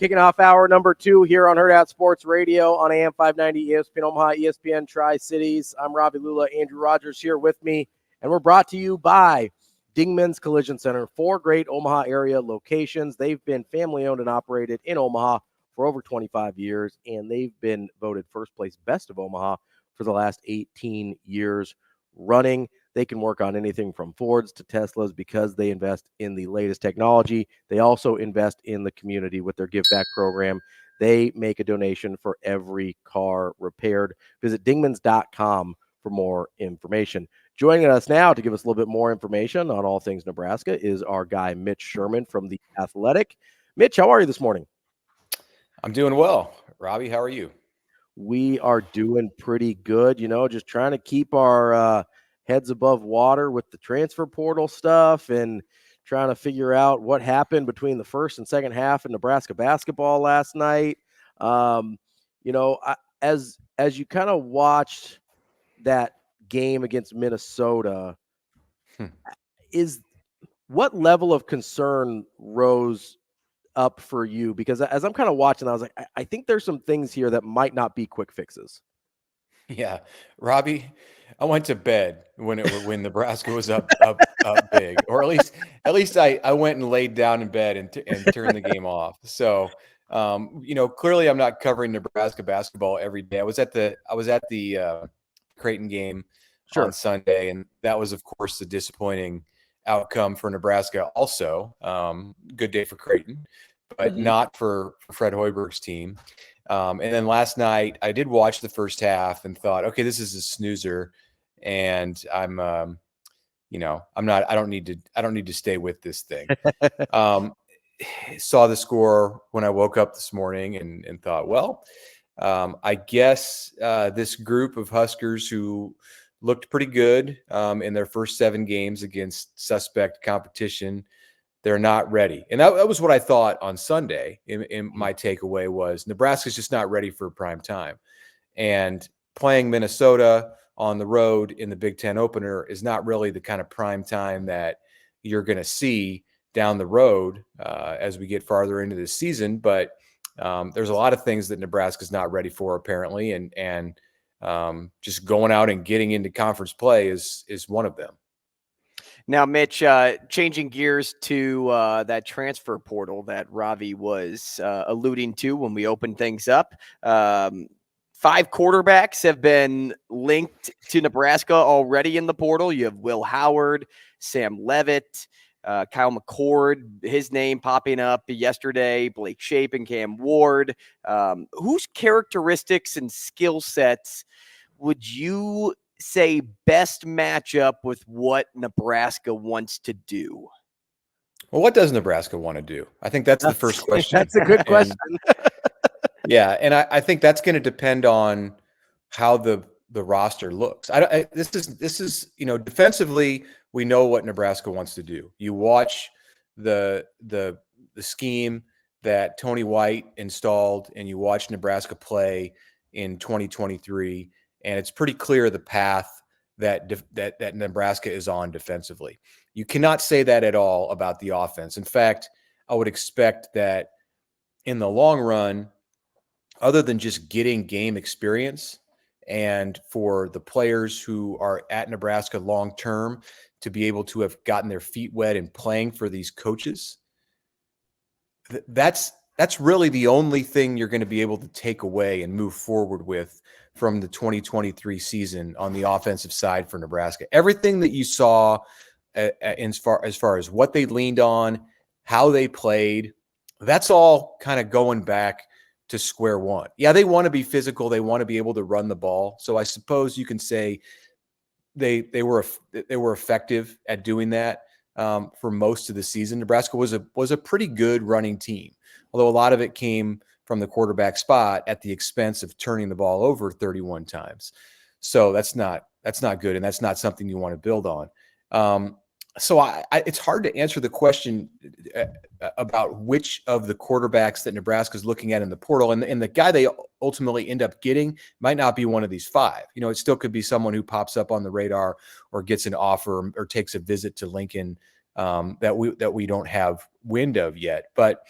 Kicking off hour number 2 here on Hurrdat Sports Radio on AM 590 ESPN Omaha, ESPN Tri-Cities. I'm Ravi, Lulla, Andrew Rogers here with me, and we're brought to you by Dingman's Collision Center. 4 great Omaha area locations. They've been family-owned and operated in Omaha for over 25 years, and they've been voted first place best of Omaha for the last 18 years running. They can work on anything from Fords to Teslas because they invest in the latest technology. They also invest in the community with their Give Back program. They make a donation for every car repaired. Visit dingmans.com for more information. Joining us now to give us a little bit more information on all things Nebraska is our guy, Mitch Sherman from The Athletic. Mitch, how are you this morning? I'm doing well. Ravi, how are you? We are doing pretty good, just trying to keep our heads above water with the transfer portal stuff and trying to figure out what happened between the first and second half of Nebraska basketball last night. As you kind of watched that game against Minnesota, what level of concern rose up for you? Because as I'm kind of watching, I was like, I think there's some things here that might not be quick fixes. Yeah, Robbie, I went to bed when Nebraska was up big, or at least I went and laid down in bed and turned the game off. So, clearly I'm not covering Nebraska basketball every day. I was at the Creighton game on Sunday, and that was, of course, the disappointing outcome for Nebraska. Also, good day for Creighton, but not for Fred Hoiberg's team. And then last night I did watch the first half and thought, okay, this is a snoozer, and I don't need to stay with this thing. Saw the score when I woke up this morning and thought, well, I guess this group of Huskers who looked pretty good in their first 7 games against suspect competition, they're not ready. And that was what I thought on Sunday. In my takeaway was Nebraska's just not ready for prime time. And playing Minnesota on the road in the Big Ten opener is not really the kind of prime time that you're going to see down the road as we get farther into this season. But there's a lot of things that Nebraska's not ready for, apparently. And just going out and getting into conference play is one of them. Now, Mitch, changing gears to that transfer portal that Ravi was alluding to when we opened things up. 5 quarterbacks have been linked to Nebraska already in the portal. You have Will Howard, Sam Levitt, Kyle McCord, his name popping up yesterday, Blake Shapen, Cam Ward. Whose characteristics and skill sets would you say best match up with what Nebraska wants to do? Well, what does Nebraska want to do? I think that's the first question. That's a good question. Yeah, and I think that's going to depend on how the roster looks. This is defensively, we know what Nebraska wants to do. You watch the scheme that Tony White installed, and you watch Nebraska play in 2023. And it's pretty clear the path that Nebraska is on defensively. You cannot say that at all about the offense. In fact, I would expect that in the long run, other than just getting game experience and for the players who are at Nebraska long term to be able to have gotten their feet wet and playing for these coaches, that's really the only thing you're going to be able to take away and move forward with from the 2023 season on the offensive side for Nebraska. Everything that you saw as far as what they leaned on, how they played, that's all kind of going back to square one. Yeah, they want to be physical. They want to be able to run the ball. So I suppose you can say they were effective at doing that for most of the season. Nebraska was a pretty good running team, although a lot of it came from the quarterback spot at the expense of turning the ball over 31 times. So that's not good, and that's not something you want to build on. So it's hard to answer the question about which of the quarterbacks that Nebraska is looking at in the portal, and the guy they ultimately end up getting might not be one of these 5. It still could be someone who pops up on the radar or gets an offer or takes a visit to Lincoln that we don't have wind of yet. But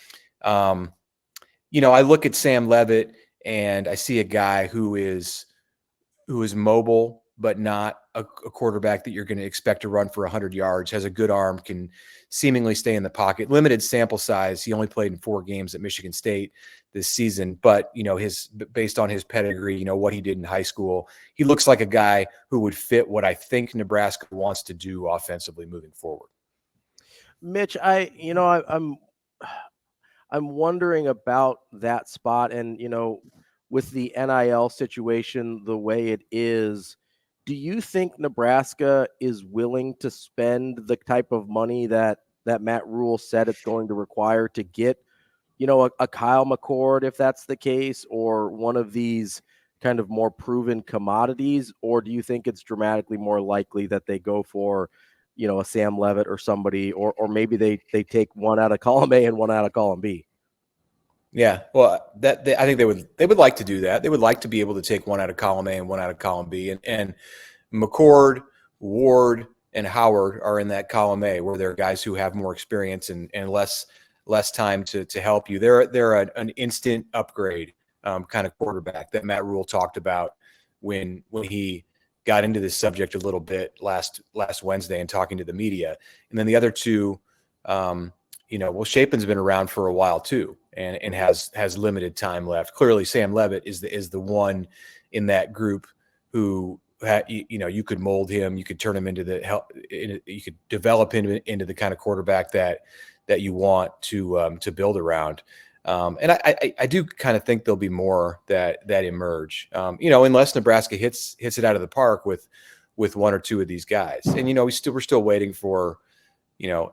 I look at Sam Levitt and I see a guy who is mobile, but not a quarterback that you're going to expect to run for 100 yards, has a good arm, can seemingly stay in the pocket. Limited sample size. He only played in 4 games at Michigan State this season, but based on his pedigree, what he did in high school, he looks like a guy who would fit what I think Nebraska wants to do offensively moving forward. Mitch, I'm wondering about that spot, and with the NIL situation the way it is, do you think Nebraska is willing to spend the type of money that Matt Rule said it's going to require to get, a Kyle McCord, if that's the case, or one of these kind of more proven commodities? Or do you think it's dramatically more likely that they go for, a Sam Levitt or somebody, or maybe they take one out of column A and one out of column B? Yeah, well, I think they would like to do that. They would like to be able to take one out of column A and one out of column B, and McCord, Ward, and Howard are in that column A, where they're guys who have more experience and less time to help you. They're an instant upgrade kind of quarterback that Matt Rule talked about when he got into this subject a little bit last Wednesday and talking to the media. And then the other two, Shapen's been around for a while too, and has limited time left. Clearly, Sam Levitt is the one in that group who you could mold him, you could turn him into you could develop him into the kind of quarterback that you want to build around. And I do kind of think there'll be more that emerge. Unless Nebraska hits it out of the park with one or two of these guys, and we're still waiting for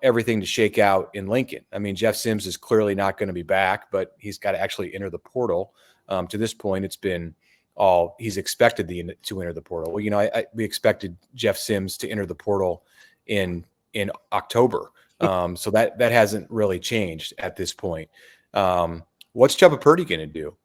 everything to shake out in Lincoln. I mean, Jeff Sims is clearly not going to be back, but he's got to actually enter the portal. To this point, it's been all he's expected to enter the portal. Well, we expected Jeff Sims to enter the portal in October. So that hasn't really changed at this point. What's Chuba Perine going to do?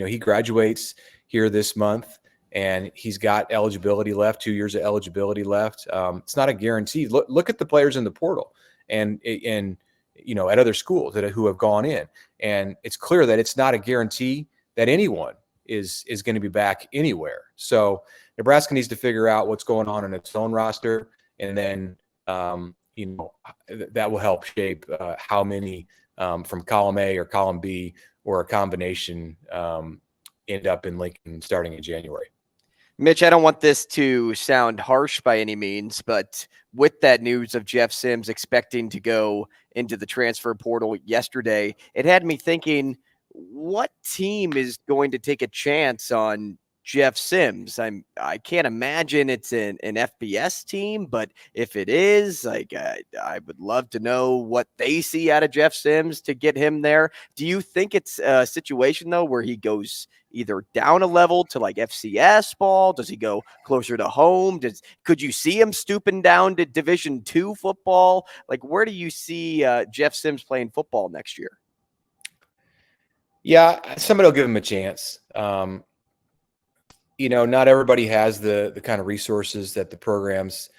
He graduates here this month, and he's got eligibility left, 2 years of eligibility left. It's not a guarantee. Look at the players in the portal and at other schools who have gone in, and it's clear that it's not a guarantee that anyone is going to be back anywhere. So Nebraska needs to figure out what's going on in its own roster, and then that will help shape how many from column A or column B or a combination end up in Lincoln starting in January. Mitch, I don't want this to sound harsh by any means, but with that news of Jeff Sims expecting to go into the transfer portal yesterday, it had me thinking, what team is going to take a chance on Jeff Sims? I can't imagine it's an FBS team, but if it is, I would love to know what they see out of Jeff Sims to get him there. Do you think it's a situation though where he goes either down a level to like FCS ball? Does he go closer to home? Could you see him stooping down to Division II football? Like, where do you see Jeff Sims playing football next year? Yeah, somebody will give him a chance. Not everybody has the kind of resources that the programs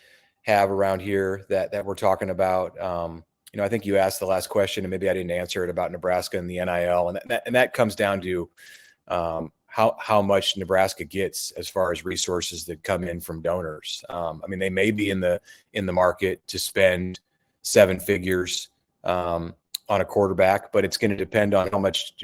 have around here that we're talking about. I think you asked the last question, and maybe I didn't answer it about Nebraska and the NIL, and that comes down to how much Nebraska gets as far as resources that come in from donors. They may be in the market to spend 7 figures on a quarterback, but it's going to depend on how much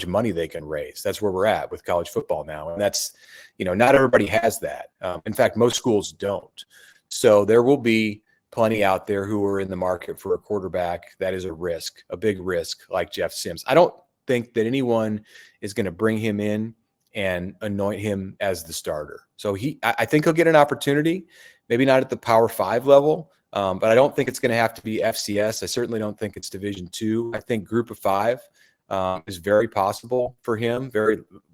money they can raise. That's where we're at with college football now. And that's, not everybody has that. In fact, most schools don't. So there will be plenty out there who are in the market for a quarterback that is a big risk like Jeff Sims. I don't think that anyone is going to bring him in and anoint him as the starter. So I think he'll get an opportunity, maybe not at the Power 5 level, but I don't think it's going to have to be FCS. I certainly don't think it's Division II. I think Group of 5 is very possible for him,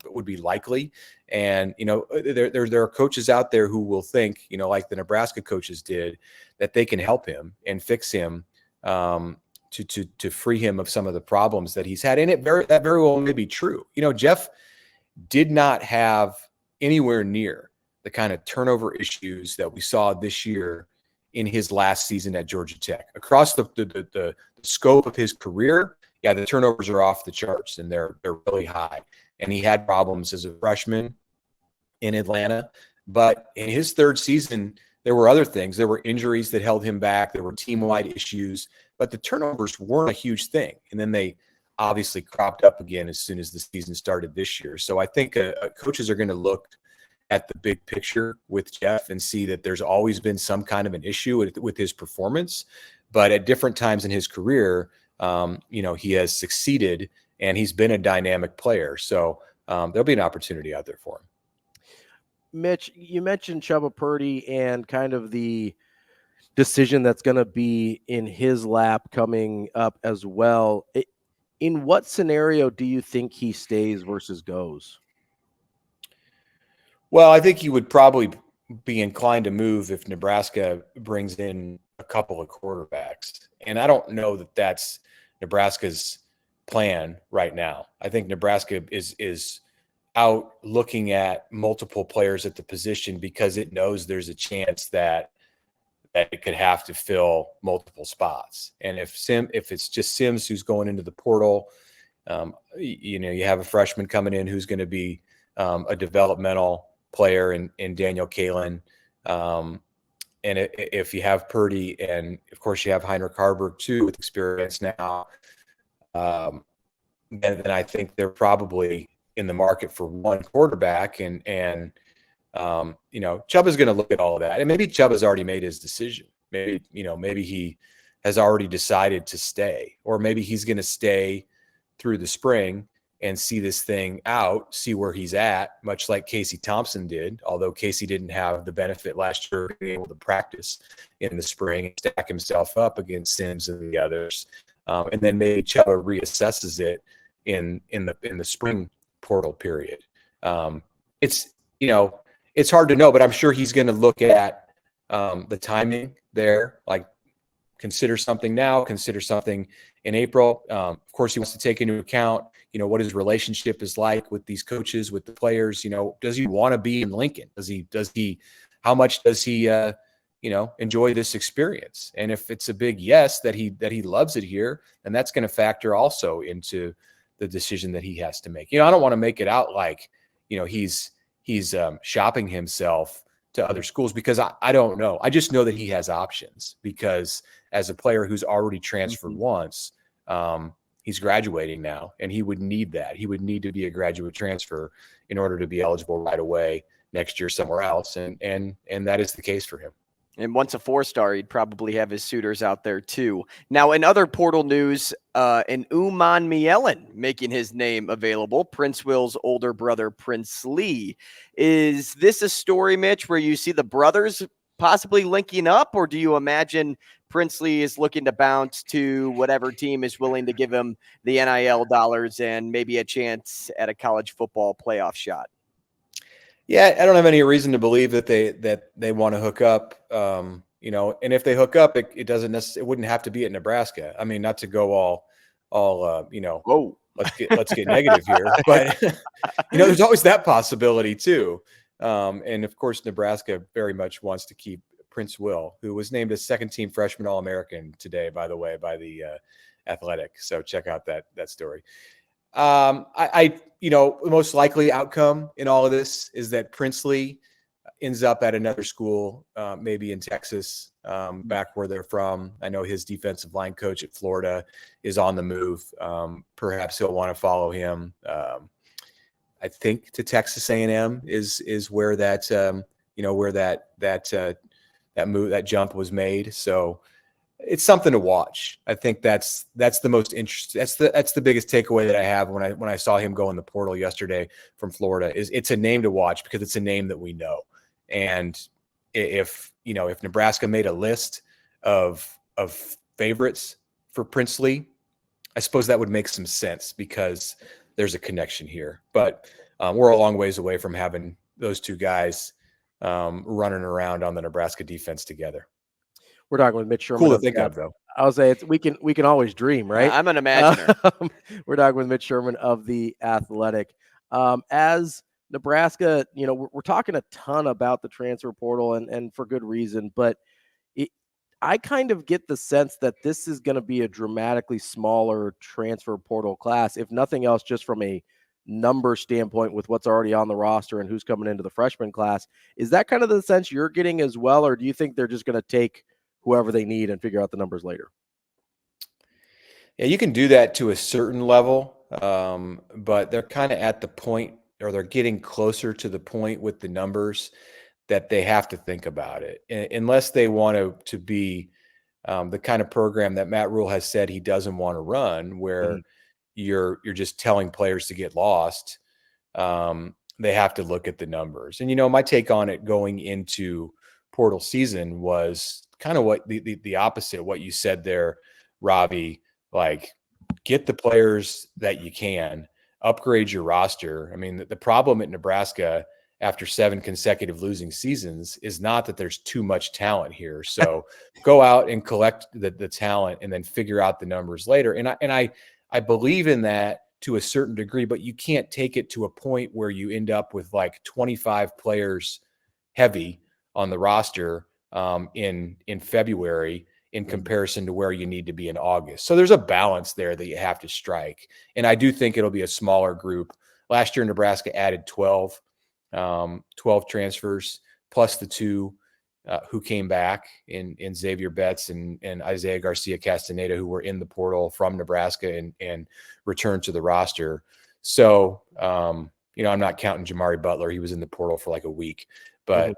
would be likely. And, there are coaches out there who will think, like the Nebraska coaches did, that they can help him and fix him to free him of some of the problems that he's had. And that very well may be true. Jeff did not have anywhere near the kind of turnover issues that we saw this year in his last season at Georgia Tech. Across the scope of his career, yeah, the turnovers are off the charts and they're really high. And he had problems as a freshman in Atlanta, but in his third season, there were other things. There were injuries that held him back. There were team-wide issues, but the turnovers weren't a huge thing. And then they obviously cropped up again as soon as the season started this year. So I think coaches are going to look at the big picture with Jeff and see that there's always been some kind of an issue with his performance, but at different times in his career, he has succeeded and he's been a dynamic player. So there'll be an opportunity out there for him. Mitch, you mentioned Chuba Perine and kind of the decision that's going to be in his lap coming up as well. In what scenario do you think he stays versus goes? Well, I think he would probably be inclined to move if Nebraska brings in a couple of quarterbacks. And I don't know that that's Nebraska's plan right now. I think Nebraska is out looking at multiple players at the position because it knows there's a chance that it could have to fill multiple spots. And if it's just Sims who's going into the portal, you have a freshman coming in who's going to be a developmental player in Daniel Kalen. And if you have Purdy and of course you have Heinrich Harburg too with experience now, then I think they're probably in the market for one quarterback, and Chuba's going to look at all of that, and maybe Chuba's already made his decision. Maybe he has already decided to stay, or maybe he's going to stay through the spring and see this thing out, see where he's at, much like Casey Thompson did, although Casey didn't have the benefit last year of being able to practice in the spring and stack himself up against Sims and the others. And then maybe Chuba reassesses it in the spring portal period. It's hard to know, but I'm sure he's going to look at the timing there, like consider something now, consider something in April. Of course, he wants to take into account, what his relationship is like with these coaches, with the players. Does he want to be in Lincoln? How much does he enjoy this experience? And if it's a big yes, that he loves it here, then that's going to factor also into the decision that he has to make. I don't want to make it out like, he's shopping himself to other schools, because I don't know. I just know that he has options, because as a player who's already transferred once, he's graduating now, and he would need that. He would need to be a graduate transfer in order to be eligible right away next year somewhere else. And that is the case for him. And once a 4-star, he'd probably have his suitors out there too. Now, in other portal news, an Uman Mielen making his name available. Prince Will's older brother, Prince Lee. Is this a story, Mitch, where you see the brothers possibly linking up, or do you imagine Prince Lee is looking to bounce to whatever team is willing to give him the NIL dollars and maybe a chance at a college football playoff shot? Yeah, I don't have any reason to believe that they want to hook up. And if they hook up, it doesn't necessarily, it wouldn't have to be at Nebraska. I mean, not to go all whoa, let's get negative here, but there's always that possibility too. And of course, Nebraska very much wants to keep Prince Will, who was named a second-team freshman All-American today, by the way, by the Athletic. So check out that story. The most likely outcome in all of this is that Princely ends up at another school, maybe in Texas, back where they're from. I know his defensive line coach at Florida is on the move. Perhaps he'll want to follow him. I think to Texas A&M is where that that jump was made. So it's something to watch. I think that's the most interesting. That's the biggest takeaway that I have when I saw him go in the portal yesterday from Florida. Is it's a name to watch, because it's a name that we know. And if Nebraska made a list of favorites for Princely, I suppose that would make some sense, because there's a connection here. But we're a long ways away from having those two guys running around on the Nebraska defense together. We're talking with Mitch Sherman. Cool to think of, though. I'll say we can always dream, right? I'm an imaginer. We're talking with Mitch Sherman of the Athletic. As Nebraska, we're talking a ton about the transfer portal, and for good reason. But I kind of get the sense that this is going to be a dramatically smaller transfer portal class, if nothing else, just from a number standpoint with what's already on the roster and who's coming into the freshman class. Is that kind of the sense you're getting as well, or do you think they're just going to take whoever they need and figure out the numbers later? Yeah, you can do that to a certain level, but they're kind of at the point, or they're getting closer to the point with the numbers that they have to think about it, unless they want to be the kind of program that Matt Rule has said he doesn't want to run, where you're just telling players to get lost. They have to look at the numbers. And my take on it going into portal season was kind of what the opposite of what you said there, Ravi. Like, get the players that you can, upgrade your roster. I mean, the problem at Nebraska after 7 consecutive losing seasons is not that there's too much talent here. So go out and collect the talent and then figure out the numbers later. And I believe in that to a certain degree, but you can't take it to a point where you end up with like 25 players heavy on the roster in February in comparison to where you need to be in August. So there's a balance there that you have to strike. And I do think it'll be a smaller group. Last year, Nebraska added 12 transfers, plus the 2 who came back in Xavier Betts and Isaiah Garcia Castaneda, who were in the portal from Nebraska and returned to the roster. So, I'm not counting Jamari Butler. He was in the portal for like a week, but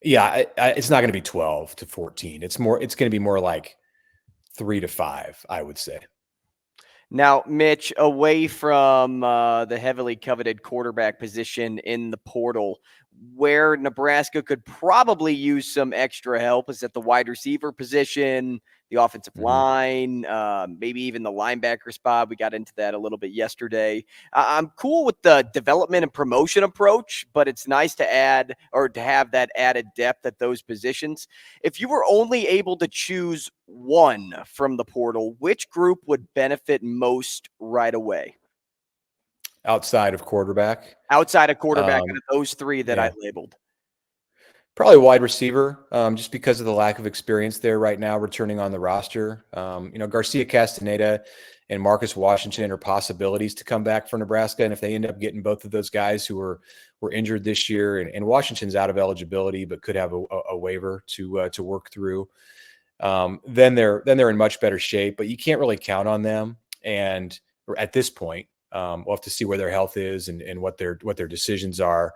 yeah, it's not going to be 12 to 14. It's going to be more like 3 to 5, I would say. Now, Mitch, away from the heavily coveted quarterback position in the portal, where Nebraska could probably use some extra help is at the wide receiver position, the offensive line, maybe even the linebacker spot. We got into that a little bit yesterday. I'm cool with the development and promotion approach, but it's nice to add or to have that added depth at those positions. If you were only able to choose one from the portal, which group would benefit most right away? Outside of quarterback? Outside of quarterback, out of those 3 that I labeled. Probably wide receiver, just because of the lack of experience there right now returning on the roster. Garcia Castaneda and Marcus Washington are possibilities to come back for Nebraska. And if they end up getting both of those guys who were injured this year, and Washington's out of eligibility but could have a waiver to work through, then they're in much better shape. But you can't really count on them. And at this point, we'll have to see where their health is and what their decisions are.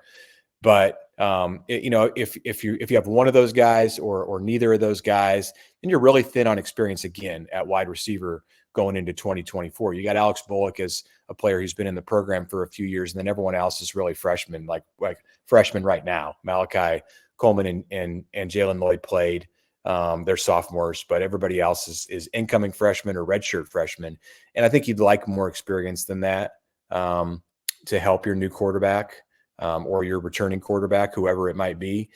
But if you have one of those guys or neither of those guys, then you're really thin on experience again at wide receiver going into 2024. You got Alex Bullock as a player who's been in the program for a few years, and then everyone else is really freshmen, like freshmen right now. Malachi Coleman and Jalen Lloyd played. They're sophomores, but everybody else is incoming freshmen or redshirt freshmen. And I think you'd like more experience than that to help your new quarterback or your returning quarterback, whoever it might be.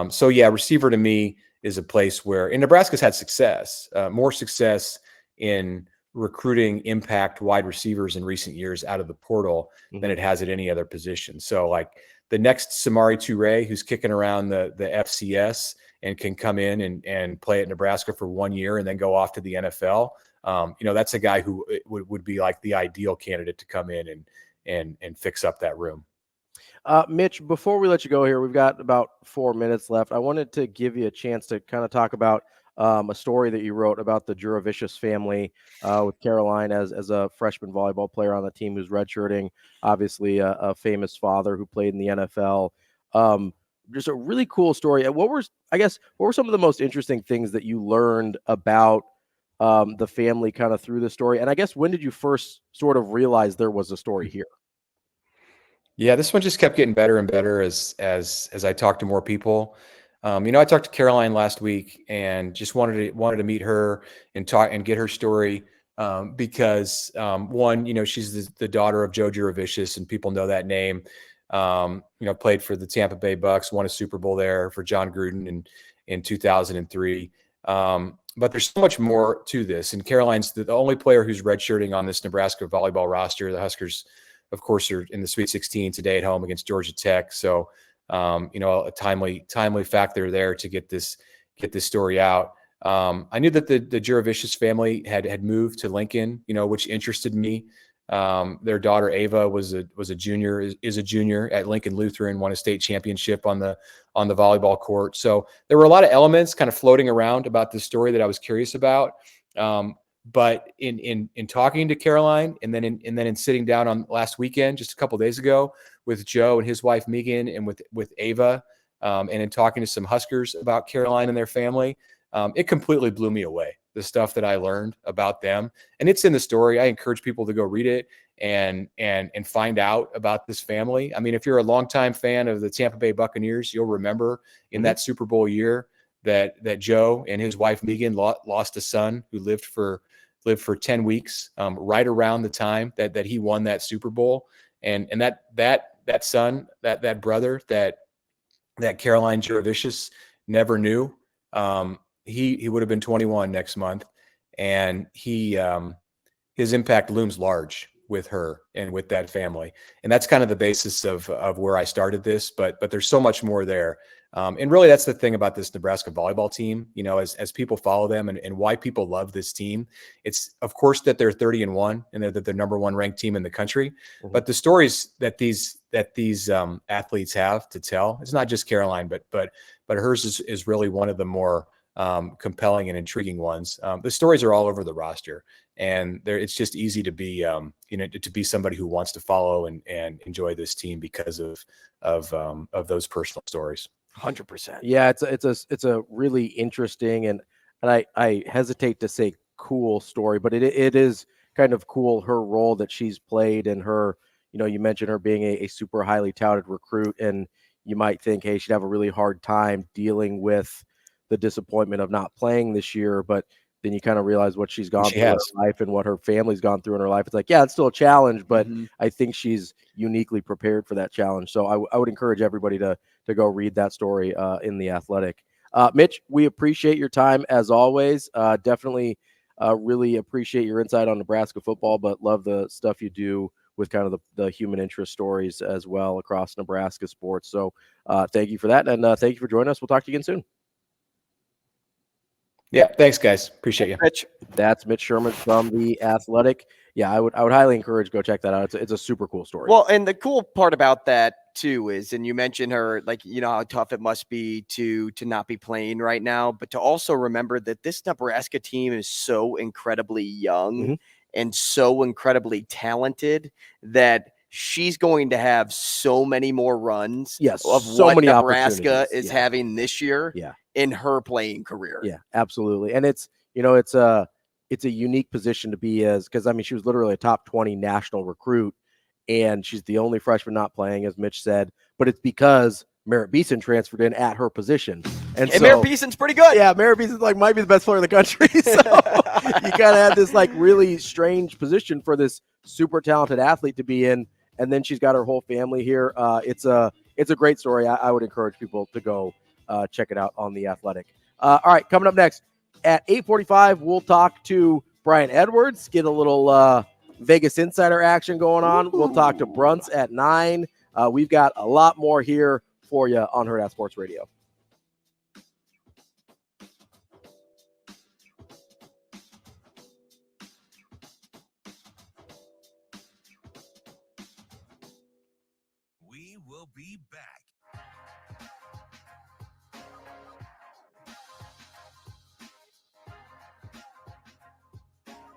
So yeah, receiver to me is a place where, and Nebraska's had success, more success in recruiting impact wide receivers in recent years out of the portal than it has at any other position. So like the next Samari Toure, who's kicking around the FCS and can come in and play at Nebraska for 1 year and then go off to the NFL. That's a guy who would be like the ideal candidate to come in and fix up that room. Mitch, before we let you go here, we've got about 4 minutes left. I wanted to give you a chance to kind of talk about a story that you wrote about the Josivious family with Caroline as a freshman volleyball player on the team who's redshirting, obviously a famous father who played in the NFL. Just a really cool story. And what were some of the most interesting things that you learned about the family kind of through the story? And I guess, when did you first sort of realize there was a story here? Yeah, this one just kept getting better and better as I talked to more people. I talked to Caroline last week and just wanted to meet her and talk and get her story because one, she's the daughter of Joe Josivious, and people know that name. Played for the Tampa Bay Bucks, won a Super Bowl there for John Gruden in 2003. But there's so much more to this. And Caroline's the only player who's redshirting on this Nebraska volleyball roster. The Huskers, of course, are in the Sweet 16 today at home against Georgia Tech. So a timely factor there to get this story out. I knew that the Josivious family had moved to Lincoln, which interested me. Their daughter Ava was a junior, is a junior at Lincoln Lutheran, won a state championship on the volleyball court. So there were a lot of elements kind of floating around about this story that I was curious about. But in talking to Caroline, and then in sitting down on last weekend, just a couple of days ago, with Joe and his wife Megan, and with Ava, and in talking to some Huskers about Caroline and their family, it completely blew me away, the stuff that I learned about them. And it's in the story. I encourage people to go read it and find out about this family. I mean, if you're a longtime fan of the Tampa Bay Buccaneers, you'll remember in that Super Bowl year that Joe and his wife Megan lost a son who lived for 10 weeks, right around the time that he won that Super Bowl. And that son, that brother that Caroline Josivious never knew, he would have been 21 next month. And his impact looms large with her and with that family. And that's kind of the basis of where I started this, but there's so much more there. And really that's the thing about this Nebraska volleyball team, as people follow them and why people love this team. It's of course that they're 30-1 and they're the number one ranked team in the country, but the stories that these athletes have to tell, it's not just Caroline, but hers is really one of the more compelling and intriguing ones. The stories are all over the roster, and it's just easy to be, to be somebody who wants to follow and enjoy this team because of those personal stories. 100%. Yeah, it's a really interesting and I hesitate to say cool story, but it is kind of cool, her role that she's played, and her, you mentioned her being a super highly touted recruit, and you might think, hey, she'd have a really hard time dealing with the disappointment of not playing this year, but then you kind of realize what she's gone through in her life and what her family's gone through in her life. It's like, yeah, it's still a challenge, but I think she's uniquely prepared for that challenge. So I would encourage everybody to go read that story in The Athletic. Mitch, we appreciate your time as always. Definitely really appreciate your insight on Nebraska football, but love the stuff you do with kind of the human interest stories as well across Nebraska sports. So thank you for that. And thank you for joining us. We'll talk to you again soon. Yeah, thanks, guys. Appreciate you. Mitch. That's Mitch Sherman from The Athletic. Yeah, I would highly encourage go check that out. It's a super cool story. Well, and the cool part about that too is, and you mentioned her, like, how tough it must be to not be playing right now, but to also remember that this Nebraska team is so incredibly young and so incredibly talented that she's going to have so many more runs of so what many Nebraska is having this year in her playing career. Yeah, absolutely. And it's a unique position to be because I mean, she was literally a top 20 national recruit, and she's the only freshman not playing, as Mitch said, but it's because Merritt Beeson transferred in at her position. And so, Merritt Beeson's pretty good. Yeah, Merritt Beeson might be the best player in the country. So you kind of have this really strange position for this super talented athlete to be in. And then she's got her whole family here. It's a great story. I would encourage people to go check it out on The Athletic. All right, coming up next at 8:45, we'll talk to Brian Edwards, get a little Vegas insider action going on. We'll talk to Brunts at 9. We've got a lot more here for you on Hurrdat Sports Radio. We will be back